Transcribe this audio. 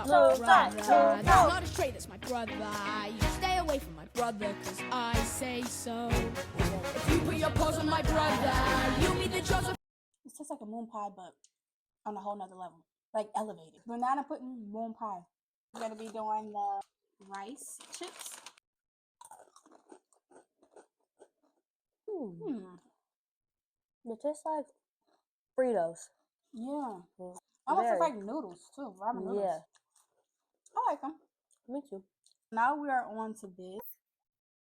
brother. That's not a trait, that's my brother. You stay away from my brother, cause I say so. If you put your paws on my brother, you meet the jaws of... It tastes like a moon pie, but on a whole nother level. Like elevated. Banana pudding, moon pie. We're gonna be doing the rice chips. It tastes like Fritos. Yeah. Almost Very. like noodles too. Ramen noodles. Yeah. I like them. Me too. Now we are on to this.